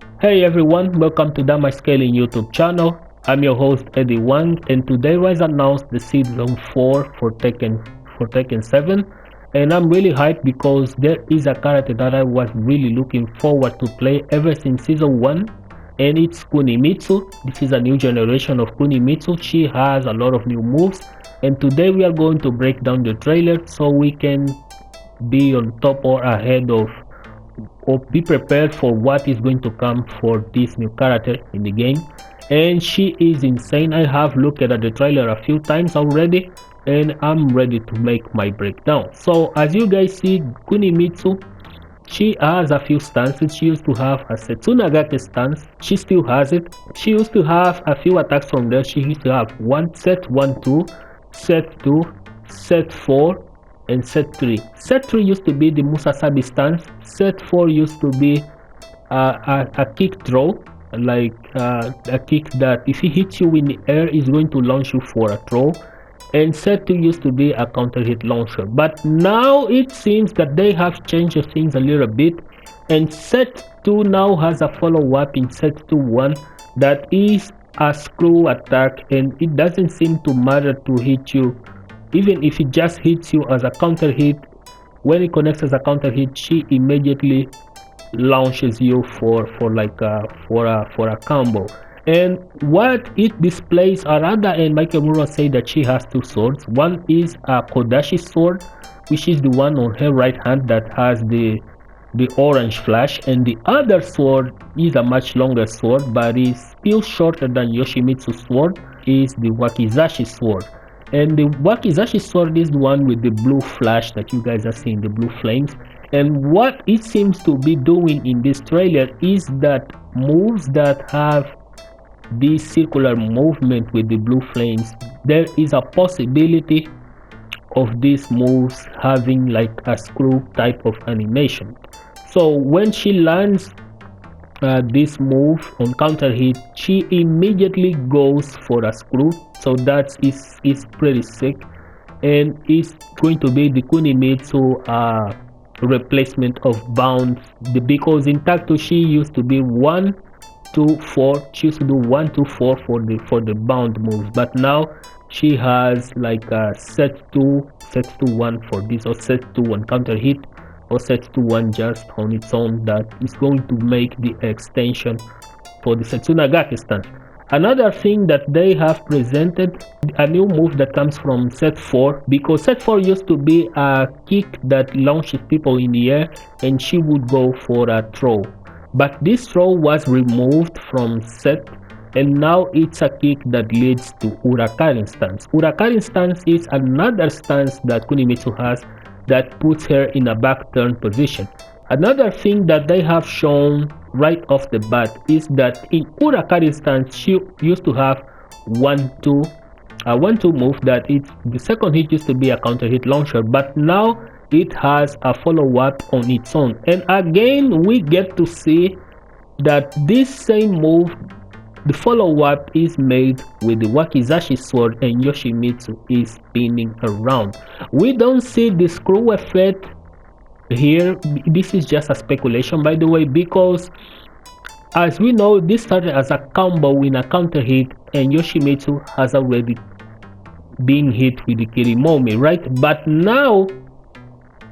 Hey everyone, welcome to the My Scaling YouTube channel. I'm your host Eddy Wang, and today was announced the season 4 for Tekken 7, and I'm really hyped because there is a character that I was really looking forward to play ever since season 1, and it's Kunimitsu. This is a new generation of Kunimitsu. She has a lot of new moves, and today we are going to break down the trailer so we can be on top or ahead of or be prepared for what is going to come for this new character in the game. And she is insane. I have looked at the trailer a few times already and I'm ready to make my breakdown. So as you guys see, Kunimitsu, she has a few stances. She used to have a Setsunagake stance. She still has it. She used to have a few attacks from there. She used to have set 1 2, set 2, set 4, and set 3. Set 3 used to be the Musasabi stance. Set 4 used to be a kick throw, like a kick that if he hits you in the air is going to launch you for a throw. And set 2 used to be a counter hit launcher, but now it seems that they have changed things a little bit, and set 2 now has a follow-up in set 2-1 that is a screw attack, and it doesn't seem to matter to hit you. Even if it just hits you as a counter hit, when it connects as a counter hit, she immediately launches you for a combo. And what it displays, Arada and Makemura say that she has two swords. One is a Kodashi sword, which is the one on her right hand that has the orange flash, and the other sword is a much longer sword but is still shorter than Yoshimitsu's sword, is the Wakizashi sword. And the Wakizashi sword is the one with the blue flash that you guys are seeing, the blue flames. And what it seems to be doing in this trailer is that moves that have this circular movement with the blue flames, there is a possibility of these moves having like a screw type of animation. So when she lands this move on counter hit, she immediately goes for a screw. So that is pretty sick, and it's going to be the Kunimitsu replacement of bounds, because in Tacto she used to be 1 2 4. She used to do 1 2 4 for the bound moves, but now she has like a set 2 1 for this, or set 2 1 counter hit, or set 2 1 just on its own, that is going to make the extension for the Setsunagake stance. Another thing that they have presented, a new move that comes from set 4, because set 4 used to be a kick that launches people in the air and she would go for a throw. But this throw was removed from set, and now it's a kick that leads to Urakarin stance. Urakarin stance is another stance that Kunimitsu has that puts her in a back turn position. Another thing that they have shown right off the bat is that in Urakarin stance she used to have 1-2, a 1-2 move that the second hit used to be a counter hit launcher, but now it has a follow-up on its own. And again we get to see that this same move, the follow-up is made with the Wakizashi sword and Yoshimitsu is spinning around. We don't see the screw effect here. This is just a speculation, by the way, because as we know, this started as a combo in a counter hit and Yoshimitsu has already been hit with the Kirimomi, right? But now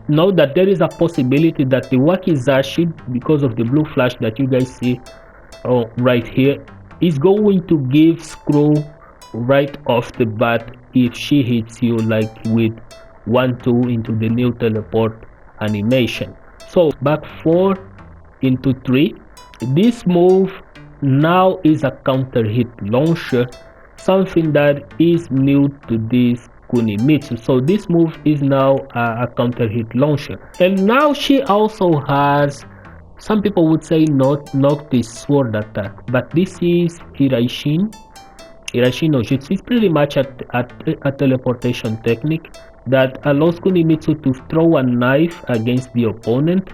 that there is a possibility that the Wakizashi, because of the blue flash that you guys see right here, is going to give screw right off the bat if she hits you like with 1-2 into the new teleport animation. So back 4 into 3, this move now is a counter hit launcher, something that is new to this Kunimitsu. So this move is now a counter hit launcher, and now she also has, some people would say, not the sword attack, but this is Hiraishin no Jutsu. It's pretty much a teleportation technique that allows Kunimitsu to throw a knife against the opponent,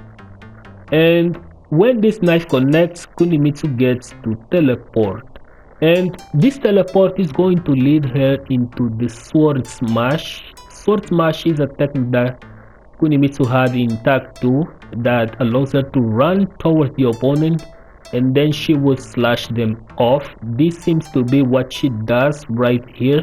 and when this knife connects, Kunimitsu gets to teleport, and this teleport is going to lead her into the sword smash. Sword smash is a technique that Kunimitsu had in Tag 2 that allows her to run towards the opponent and then she would slash them off. This seems to be what she does right here,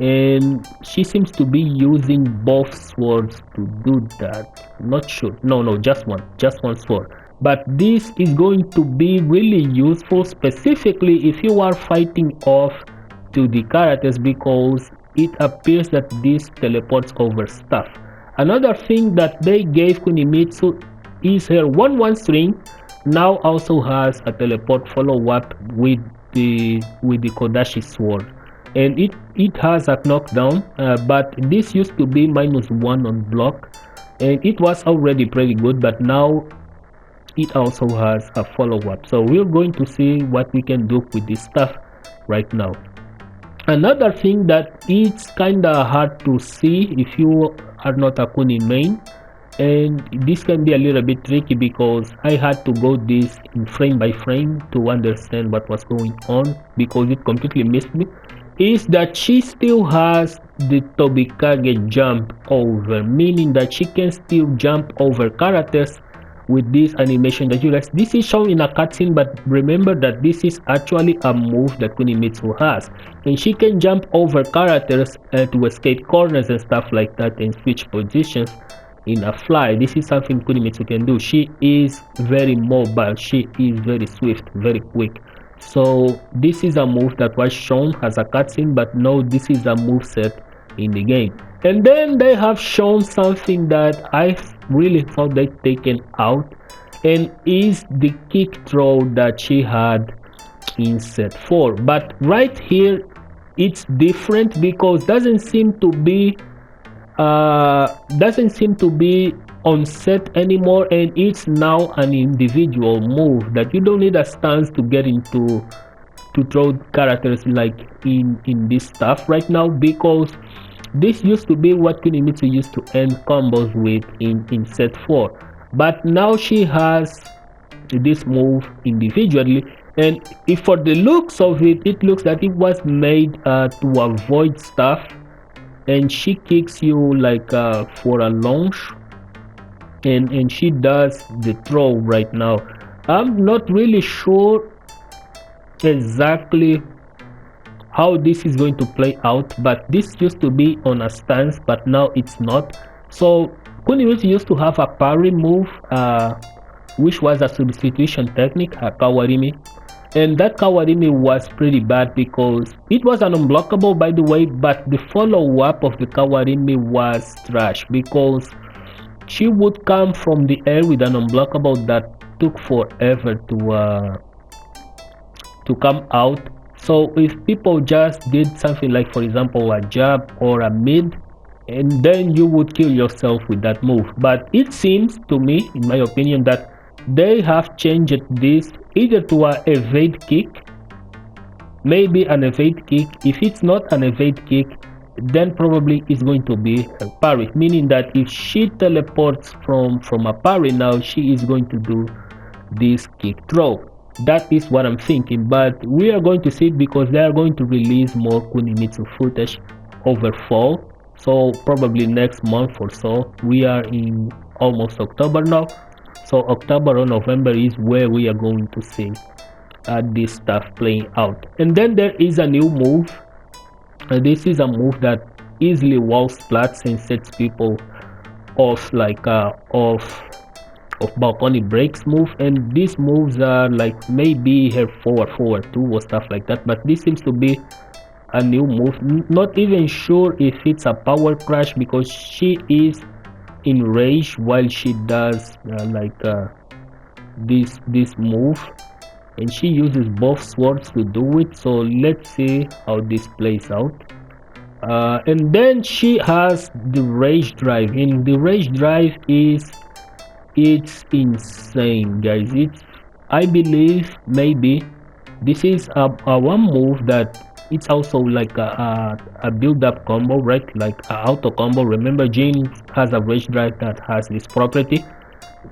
and she seems to be using both swords to do that. Not sure. No, just one sword. But this is going to be really useful, specifically if you are fighting off to the characters, because it appears that this teleports over stuff. Another thing that they gave Kunimitsu is her 1-1 string now also has a teleport follow-up with the Kodashi sword, and it has a knockdown, but this used to be -1 on block, and it was already pretty good, but now it also has a follow-up. So we're going to see what we can do with this stuff right now. Another thing that it's kinda hard to see if you are not a Kuni main, and this can be a little bit tricky because I had to go this in frame by frame to understand what was going on, because it completely missed me, is that she still has the Tobikage jump over, meaning that she can still jump over characters with this animation that you guys, this is shown in a cutscene, but remember that this is actually a move that Kunimitsu has, and she can jump over characters to escape corners and stuff like that and switch positions in a fly. This is something Kunimitsu can do. She is very mobile, she is very swift, very quick. So this is a move that was shown as a cutscene, but no, this is a move set in the game. And then they have shown something that I really thought they'd taken out, and is the kick throw that she had in set 4. But right here it's different because doesn't seem to be on set anymore, and it's now an individual move that you don't need a stance to get into to throw characters like in this stuff right now, because this used to be what Kunimitsu used to end combos with in set 4, but now she has this move individually, and if for the looks of it, it looks like it was made to avoid stuff, and she kicks you like for a launch, and she does the throw right now. I'm not really sure exactly how this is going to play out, but this used to be on a stance, but now it's not. So Kunimitsu used to have a parry move, which was a substitution technique, a kawarimi, and that kawarimi was pretty bad because it was an unblockable, by the way, but the follow-up of the kawarimi was trash because she would come from the air with an unblockable that took forever to come out. So if people just did something like, for example, a jab or a mid, and then you would kill yourself with that move. But it seems to me, in my opinion, that they have changed this either to a evade kick, maybe an evade kick. If it's not an evade kick, then probably it's going to be a parry, meaning that if she teleports from a parry, now she is going to do this kick throw. That is what I'm thinking, but we are going to see it because they are going to release more Kunimitsu footage over fall, so probably next month or so. We are in almost October now, so October or November is where we are going to see this stuff playing out. And then there is a new move. This is a move that easily wall splats and sets people off, like of balcony breaks move, and these moves are like maybe her forward 2 or stuff like that, but this seems to be a new move. Not even sure if it's a power crash because she is in rage while she does this move, and she uses both swords to do it. So let's see how this plays out. And then she has the rage drive, and the rage drive it's insane, guys. I believe maybe this is a one move that it's also like a build-up combo, right? Like a auto combo. Remember, Jin has a rage drive that has this property,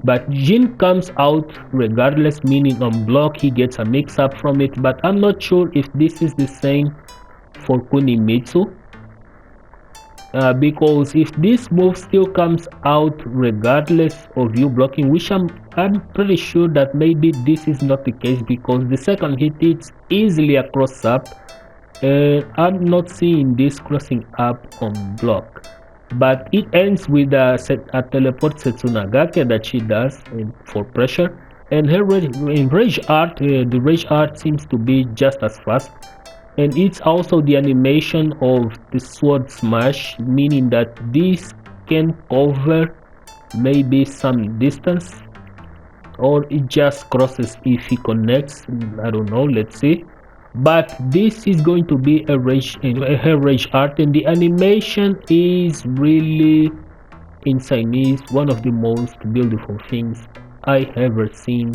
but Jin comes out regardless, meaning on block he gets a mix-up from it. But I'm not sure if this is the same for Kunimitsu. because if this move still comes out regardless of you blocking, which I'm pretty sure that maybe this is not the case, because the second hit is easily a cross up, and I'm not seeing this crossing up on block. But it ends with a teleport Setsunagake that she does for pressure, and her rage art, the rage art seems to be just as fast. And it's also the animation of the sword smash, meaning that this can cover maybe some distance, or it just crosses if he connects. I don't know, let's see. But this is going to be a her rage art, and the animation is really insane. It's one of the most beautiful things I ever seen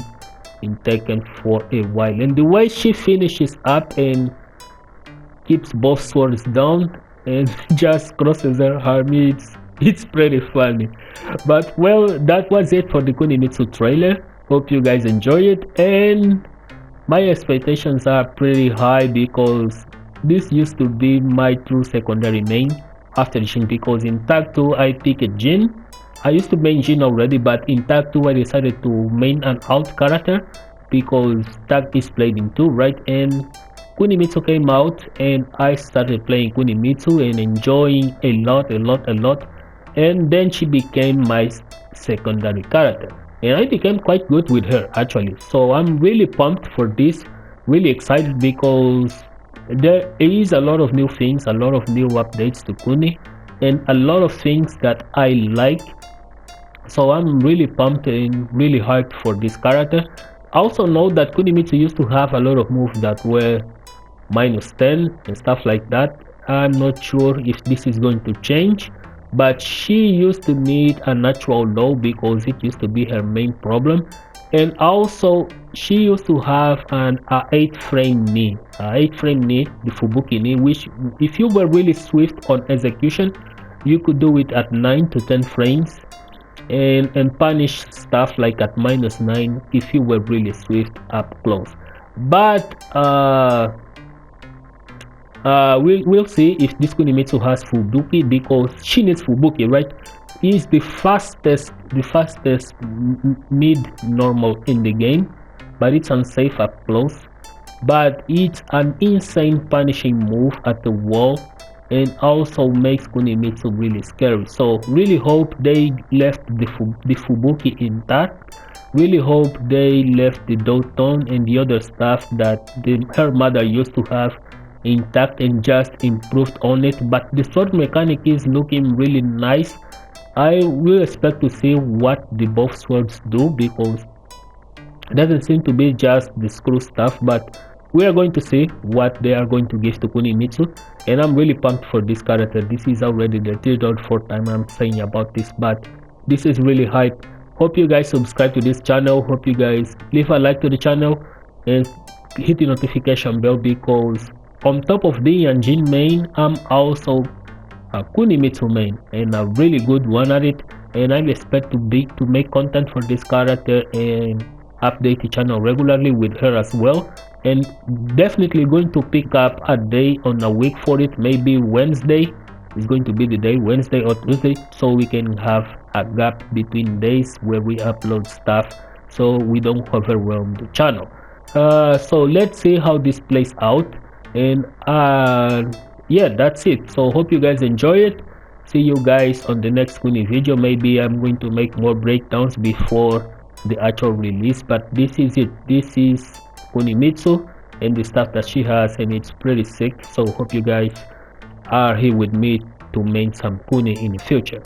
in Tekken for a while. And the way she finishes up and keeps both swords down and just crosses her arm, it's pretty funny. But well, that was it for the Kunimitsu trailer. Hope you guys enjoy it, and my expectations are pretty high because this used to be my true secondary main after Jin, because in Tag 2 I picked Jin. I used to main Jin already, but in Tag 2 I decided to main an alt character because Tag is played in 2, right? And Kunimitsu came out and I started playing Kunimitsu and enjoying a lot, and then she became my secondary character and I became quite good with her actually. So I'm really pumped for this, really excited, because there is a lot of new things, a lot of new updates to Kuni, and a lot of things that I like. So I'm really pumped and really hyped for this character. I also know that Kunimitsu used to have a lot of moves that were -10 and stuff like that. I'm not sure if this is going to change, but she used to need a natural low because it used to be her main problem. And also she used to have an 8-frame knee, the Fubuki knee, which if you were really swift on execution, you could do it at 9 to 10 frames and punish stuff like at -9 if you were really swift up close. But we'll see if this Kunimitsu has Fubuki, because she needs Fubuki, right? Is the fastest mid normal in the game, but it's unsafe up close. But it's an insane punishing move at the wall, and also makes Kunimitsu really scary. So really hope they left the Fubuki intact. Really hope they left the Doton and the other stuff that her mother used to have intact and just improved on it. But the sword mechanic is looking really nice. I will expect to see what the both swords do, because it doesn't seem to be just the screw stuff, but we are going to see what they are going to give to Kunimitsu, and I'm really pumped for this character. This is already the 3rd or 4th time I'm saying about this, but this is really hype. Hope you guys subscribe to this channel. Hope you guys leave a like to the channel and hit the notification bell, because on top of the Yanjin main, I'm also a Kunimitsu main, and a really good one at it. And I expect to make content for this character and update the channel regularly with her as well. And definitely going to pick up a day on a week for it. Maybe Wednesday is going to be the day, Wednesday or Tuesday, so we can have a gap between days where we upload stuff, so we don't overwhelm the channel. So let's see how this plays out. And yeah, that's it. So hope you guys enjoy it. See you guys on the next Kuni video. Maybe I'm going to make more breakdowns before the actual release, but this is it. This is Kunimitsu and the stuff that she has, and it's pretty sick. So hope you guys are here with me to make some Kuni in the future.